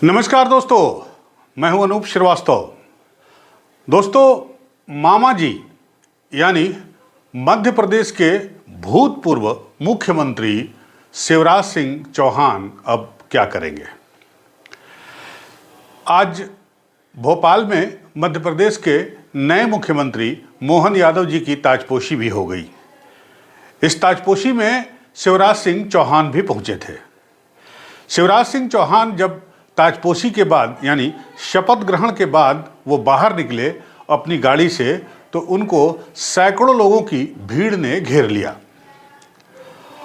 नमस्कार दोस्तों, मैं हूं अनूप श्रीवास्तव। दोस्तों, मामा जी यानी मध्य प्रदेश के भूतपूर्व मुख्यमंत्री शिवराज सिंह चौहान अब क्या करेंगे। आज भोपाल में मध्य प्रदेश के नए मुख्यमंत्री मोहन यादव जी की ताजपोशी भी हो गई। इस ताजपोशी में शिवराज सिंह चौहान भी पहुंचे थे। शिवराज सिंह चौहान जब ताजपोशी के बाद यानी शपथ ग्रहण के बाद वो बाहर निकले अपनी गाड़ी से, तो उनको सैकड़ों लोगों की भीड़ ने घेर लिया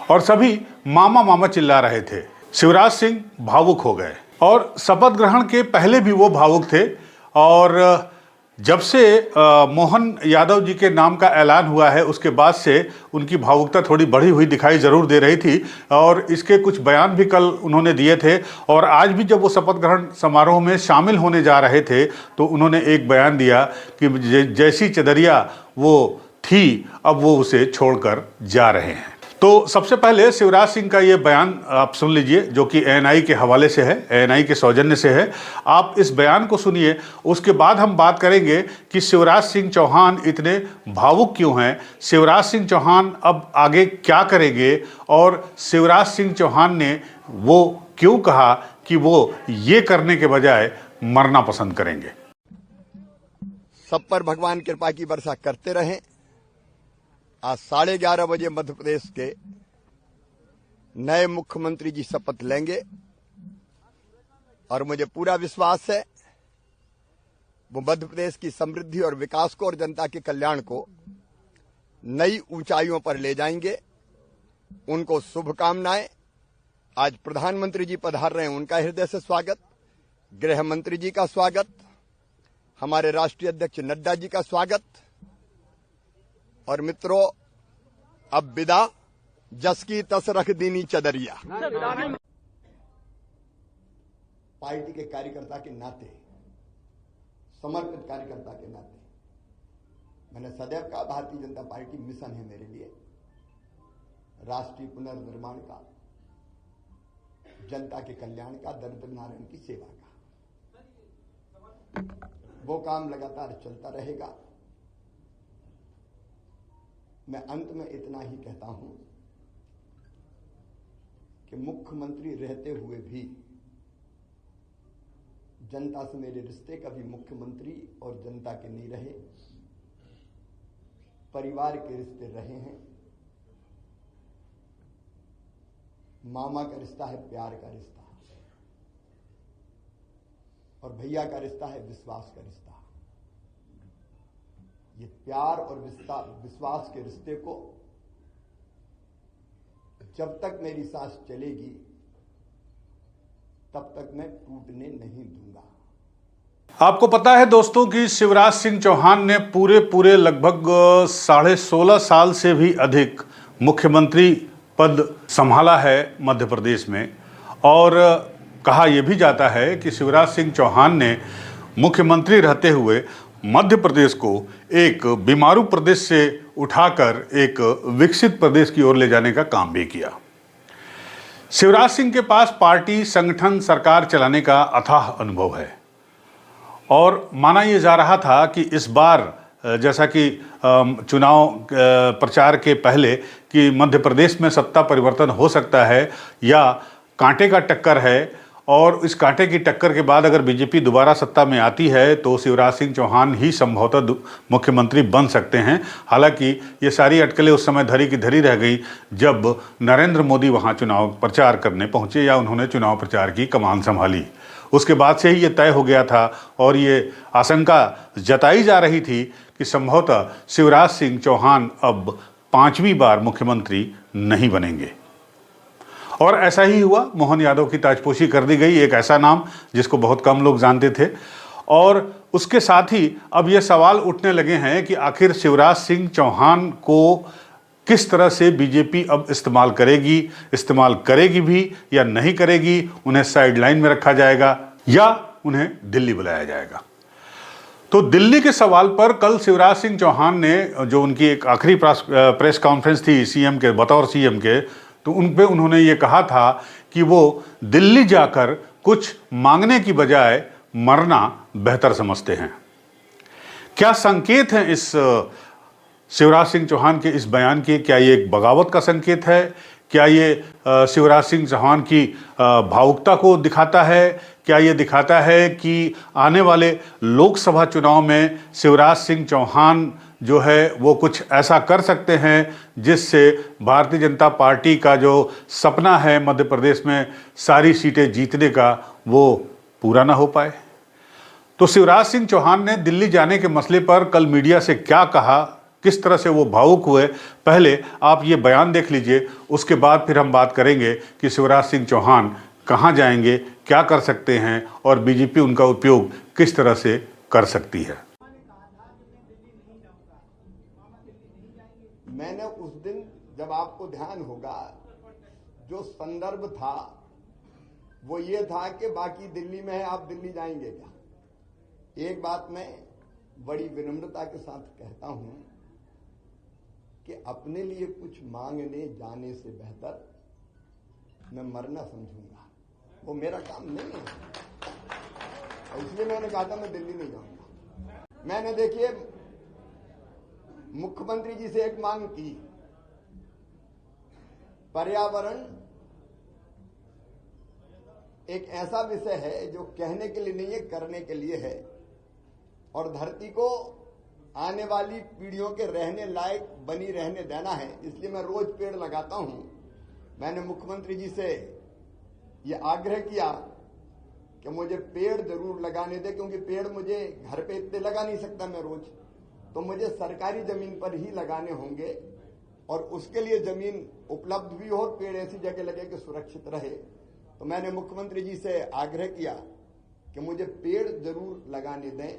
और सभी मामा मामा चिल्ला रहे थे। शिवराज सिंह भावुक हो गए और शपथ ग्रहण के पहले भी वो भावुक थे, और जब से मोहन यादव जी के नाम का ऐलान हुआ है उसके बाद से उनकी भावुकता थोड़ी बढ़ी हुई दिखाई जरूर दे रही थी। और इसके कुछ बयान भी कल उन्होंने दिए थे, और आज भी जब वो शपथ ग्रहण समारोह में शामिल होने जा रहे थे तो उन्होंने एक बयान दिया कि जैसी चदरिया वो थी अब वो उसे छोड़कर जा रहे हैं। तो सबसे पहले शिवराज सिंह का ये बयान आप सुन लीजिए, जो कि एएनआई के हवाले से है, एएनआई के सौजन्य से है। आप इस बयान को सुनिए, उसके बाद हम बात करेंगे कि शिवराज सिंह चौहान इतने भावुक क्यों हैं, शिवराज सिंह चौहान अब आगे क्या करेंगे, और शिवराज सिंह चौहान ने वो क्यों कहा कि वो ये करने के बजाय मरना पसंद करेंगे। सब पर भगवान कृपा की वर्षा करते रहें। आज 11:30 बजे मध्य प्रदेश के नए मुख्यमंत्री जी शपथ लेंगे और मुझे पूरा विश्वास है वो मध्य प्रदेश की समृद्धि और विकास को और जनता के कल्याण को नई ऊंचाइयों पर ले जाएंगे। उनको शुभकामनाएं। आज प्रधानमंत्री जी पधार रहे हैं, उनका हृदय से स्वागत, गृह मंत्री जी का स्वागत, हमारे राष्ट्रीय अध्यक्ष नड्डा जी का स्वागत। और मित्रों, अब विदा जस की तस रख दीनी चदरिया। पार्टी के कार्यकर्ता के नाते, समर्पित कार्यकर्ता के नाते मैंने सदैव कहा भारतीय जनता पार्टी मिशन है मेरे लिए, राष्ट्रीय पुनर्निर्माण का, जनता के कल्याण का, दरिद्र नारायण की सेवा का। वो काम लगातार चलता रहेगा। मैं अंत में इतना ही कहता हूं कि मुख्यमंत्री रहते हुए भी जनता से मेरे रिश्ते कभी मुख्यमंत्री और जनता के नहीं रहे, परिवार के रिश्ते रहे हैं। मामा का रिश्ता है प्यार का रिश्ता, और भैया का रिश्ता है विश्वास का रिश्ता। ये प्यार और विश्वास के रिश्ते को जब तक मेरी सांस चलेगी तब तक मैं टूटने नहीं दूंगा। आपको पता है दोस्तों कि शिवराज सिंह चौहान ने पूरे लगभग 16.5 साल से भी अधिक मुख्यमंत्री पद संभाला है मध्य प्रदेश में, और कहा यह भी जाता है कि शिवराज सिंह चौहान ने मुख्यमंत्री रहते हुए मध्य प्रदेश को एक बीमारू प्रदेश से उठाकर एक विकसित प्रदेश की ओर ले जाने का काम भी किया। शिवराज सिंह के पास पार्टी, संगठन, सरकार चलाने का अथाह अनुभव है, और माना यह जा रहा था कि इस बार जैसा कि चुनाव प्रचार के पहले कि मध्य प्रदेश में सत्ता परिवर्तन हो सकता है या कांटे का टक्कर है, और इस कांटे की टक्कर के बाद अगर बीजेपी दोबारा सत्ता में आती है तो शिवराज सिंह चौहान ही संभवतः मुख्यमंत्री बन सकते हैं। हालांकि ये सारी अटकलें उस समय धरी की धरी रह गई जब नरेंद्र मोदी वहां चुनाव प्रचार करने पहुंचे या उन्होंने चुनाव प्रचार की कमान संभाली। उसके बाद से ही ये तय हो गया था, और ये आशंका जताई जा रही थी कि संभवतः शिवराज सिंह चौहान अब 5वीं बार मुख्यमंत्री नहीं बनेंगे। और ऐसा ही हुआ। मोहन यादव की ताजपोशी कर दी गई, एक ऐसा नाम जिसको बहुत कम लोग जानते थे। और उसके साथ ही अब ये सवाल उठने लगे हैं कि आखिर शिवराज सिंह चौहान को किस तरह से बीजेपी अब इस्तेमाल करेगी भी या नहीं करेगी। उन्हें साइडलाइन में रखा जाएगा या उन्हें दिल्ली बुलाया जाएगा। तो दिल्ली के सवाल पर कल शिवराज सिंह चौहान ने, जो उनकी एक आखिरी प्रेस कॉन्फ्रेंस थी सीएम के बतौर सीएम के, तो उन पे उन्होंने ये कहा था कि वो दिल्ली जाकर कुछ मांगने की बजाय मरना बेहतर समझते हैं। क्या संकेत हैं इस शिवराज सिंह चौहान के इस बयान के? क्या ये एक बगावत का संकेत है? क्या ये शिवराज सिंह चौहान की भावुकता को दिखाता है? क्या ये दिखाता है कि आने वाले लोकसभा चुनाव में शिवराज सिंह चौहान जो है वो कुछ ऐसा कर सकते हैं जिससे भारतीय जनता पार्टी का जो सपना है मध्य प्रदेश में सारी सीटें जीतने का, वो पूरा ना हो पाए? तो शिवराज सिंह चौहान ने दिल्ली जाने के मसले पर कल मीडिया से क्या कहा, किस तरह से वो भावुक हुए, पहले आप ये बयान देख लीजिए। उसके बाद फिर हम बात करेंगे कि शिवराज सिंह चौहान कहाँ जाएंगे, क्या कर सकते हैं और बीजेपी उनका उपयोग किस तरह से कर सकती है। मैंने उस दिन, जब आपको ध्यान होगा, जो संदर्भ था वो ये था कि बाकी दिल्ली में है, आप दिल्ली जाएंगे क्या? एक बात मैं बड़ी विनम्रता के साथ कहता हूं कि अपने लिए कुछ मांगने जाने से बेहतर मैं मरना समझूंगा, वो मेरा काम नहीं है। इसलिए मैंने कहा था मैं दिल्ली नहीं जाऊंगा। मैंने देखिए मुख्यमंत्री जी से एक मांग की, पर्यावरण एक ऐसा विषय है जो कहने के लिए नहीं है, करने के लिए है, और धरती को आने वाली पीढ़ियों के रहने लायक बनी रहने देना है। इसलिए मैं रोज पेड़ लगाता हूं। मैंने मुख्यमंत्री जी से ये आग्रह किया कि मुझे पेड़ जरूर लगाने दे, क्योंकि पेड़ मुझे घर पे इतने लगा नहीं सकता मैं रोज, तो मुझे सरकारी जमीन पर ही लगाने होंगे, और उसके लिए जमीन उपलब्ध भी हो और पेड़ ऐसी जगह लगे कि सुरक्षित रहे। तो मैंने मुख्यमंत्री जी से आग्रह किया कि मुझे पेड़ जरूर लगाने दें,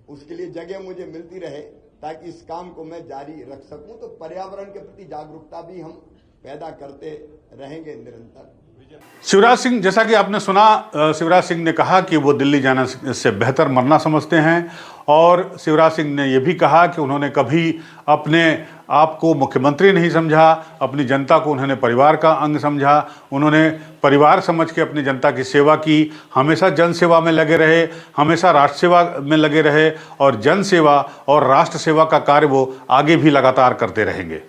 उसके लिए जगह मुझे मिलती रहे ताकि इस काम को मैं जारी रख सकूं। तो पर्यावरण के प्रति जागरूकता भी हम पैदा करते रहेंगे निरंतर। शिवराज सिंह, जैसा कि आपने सुना, शिवराज सिंह ने कहा कि वो दिल्ली जाने से बेहतर मरना समझते हैं, और शिवराज सिंह ने यह भी कहा कि उन्होंने कभी अपने आप को मुख्यमंत्री नहीं समझा, अपनी जनता को उन्होंने परिवार का अंग समझा, उन्होंने परिवार समझ के अपनी जनता की सेवा की, हमेशा जन सेवा में लगे रहे, हमेशा राष्ट्र सेवा में लगे रहे, और जन सेवा और राष्ट्र सेवा का कार्य वो आगे भी लगातार करते रहेंगे।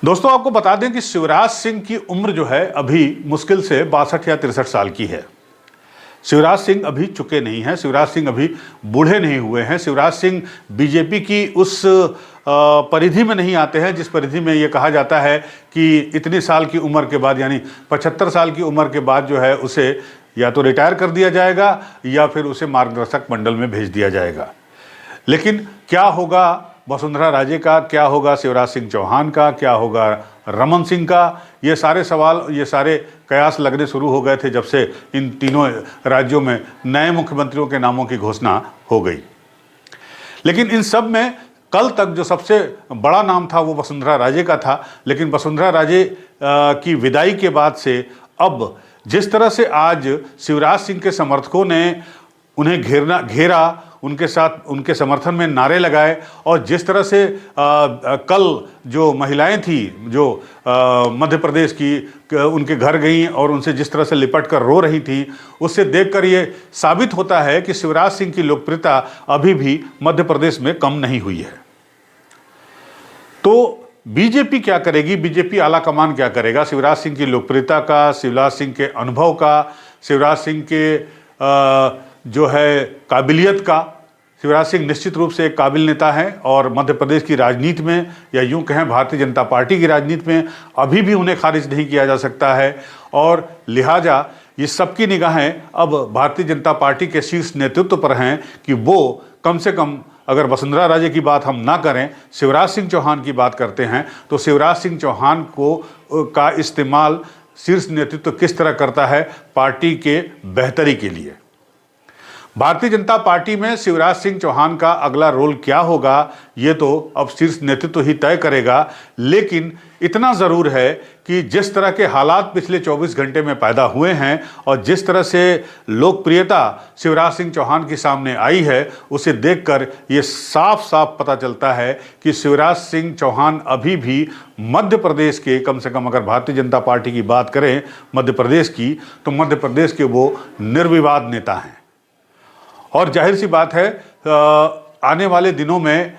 दोस्तों, आपको बता दें कि शिवराज सिंह की उम्र जो है अभी मुश्किल से 62 या 63 साल की है। शिवराज सिंह अभी चुके नहीं हैं, शिवराज सिंह अभी बूढ़े नहीं हुए हैं। शिवराज सिंह बीजेपी की उस परिधि में नहीं आते हैं जिस परिधि में ये कहा जाता है कि इतनी साल की उम्र के बाद, यानी 75 साल की उम्र के बाद जो है उसे या तो रिटायर कर दिया जाएगा या फिर उसे मार्गदर्शक मंडल में भेज दिया जाएगा। लेकिन क्या होगा वसुंधरा राजे का, क्या होगा शिवराज सिंह चौहान का, क्या होगा रमन सिंह का, ये सारे सवाल, ये सारे कयास लगने शुरू हो गए थे जब से इन तीनों राज्यों में नए मुख्यमंत्रियों के नामों की घोषणा हो गई। लेकिन इन सब में कल तक जो सबसे बड़ा नाम था वो वसुंधरा राजे का था। लेकिन वसुंधरा राजे की विदाई के बाद से अब जिस तरह से आज शिवराज सिंह के समर्थकों ने उन्हें घेरा, उनके साथ उनके समर्थन में नारे लगाए, और जिस तरह से कल जो महिलाएं थी जो मध्य प्रदेश की उनके घर गईं और उनसे जिस तरह से लिपट कर रो रही थी, उससे देखकर ये साबित होता है कि शिवराज सिंह की लोकप्रियता अभी भी मध्य प्रदेश में कम नहीं हुई है। तो बीजेपी क्या करेगी, बीजेपी आला कमान क्या करेगा? शिवराज सिंह की लोकप्रियता का, शिवराज सिंह के अनुभव का, शिवराज सिंह के जो है काबिलियत का, शिवराज सिंह निश्चित रूप से एक काबिल नेता हैं और मध्य प्रदेश की राजनीति में, या यूं कहें भारतीय जनता पार्टी की राजनीति में, अभी भी उन्हें खारिज नहीं किया जा सकता है। और लिहाजा ये सबकी निगाहें अब भारतीय जनता पार्टी के शीर्ष नेतृत्व पर हैं कि वो कम से कम, अगर वसुंधरा राजे की बात हम ना करें, शिवराज सिंह चौहान की बात करते हैं, तो शिवराज सिंह चौहान का इस्तेमाल शीर्ष नेतृत्व किस तरह करता है पार्टी के बेहतरी के लिए। भारतीय जनता पार्टी में शिवराज सिंह चौहान का अगला रोल क्या होगा ये तो अब शीर्ष नेतृत्व ही तय करेगा। लेकिन इतना जरूर है कि जिस तरह के हालात पिछले 24 घंटे में पैदा हुए हैं और जिस तरह से लोकप्रियता शिवराज सिंह चौहान के सामने आई है, उसे देखकर ये साफ साफ पता चलता है कि शिवराज सिंह चौहान अभी भी मध्य प्रदेश के, कम से कम अगर भारतीय जनता पार्टी की बात करें मध्य प्रदेश की, तो मध्य प्रदेश के वो निर्विवाद नेता हैं। और जाहिर सी बात है आने वाले दिनों में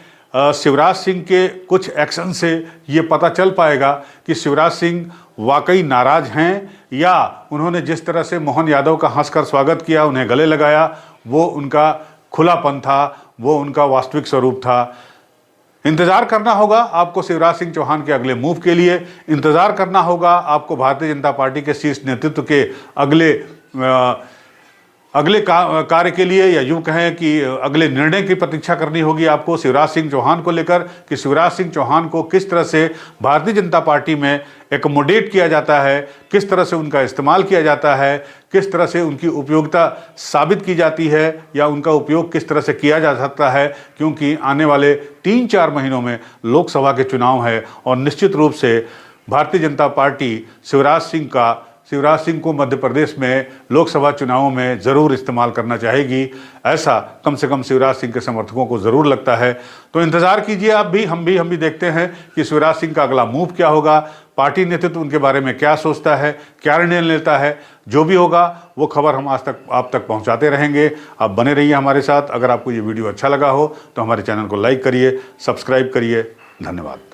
शिवराज सिंह के कुछ एक्शन से ये पता चल पाएगा कि शिवराज सिंह वाकई नाराज हैं या उन्होंने जिस तरह से मोहन यादव का हंसकर स्वागत किया, उन्हें गले लगाया, वो उनका खुलापन था, वो उनका वास्तविक स्वरूप था। इंतजार करना होगा आपको शिवराज सिंह चौहान के अगले मूव के लिए, इंतजार करना होगा आपको भारतीय जनता पार्टी के शीर्ष नेतृत्व के अगले कार्य के लिए, या यूं कहें कि अगले निर्णय की प्रतीक्षा करनी होगी आपको शिवराज सिंह चौहान को लेकर कि शिवराज सिंह चौहान को किस तरह से भारतीय जनता पार्टी में एकोमोडेट किया जाता है, किस तरह से उनका इस्तेमाल किया जाता है, किस तरह से उनकी उपयोगिता साबित की जाती है या उनका उपयोग किस तरह से किया जा सकता है। क्योंकि आने वाले 3-4 महीनों में लोकसभा के चुनाव है और निश्चित रूप से भारतीय जनता पार्टी शिवराज सिंह को मध्य प्रदेश में लोकसभा चुनावों में ज़रूर इस्तेमाल करना चाहेगी, ऐसा कम से कम शिवराज सिंह के समर्थकों को ज़रूर लगता है। तो इंतज़ार कीजिए आप भी, हम भी देखते हैं कि शिवराज सिंह का अगला मूव क्या होगा, पार्टी नेतृत्व उनके बारे में क्या सोचता है, क्या निर्णय लेता है। जो भी होगा वो खबर हम आप तक पहुँचाते रहेंगे। आप बने रहिए हमारे साथ। अगर आपको ये वीडियो अच्छा लगा हो तो हमारे चैनल को लाइक करिए, सब्सक्राइब करिए। धन्यवाद।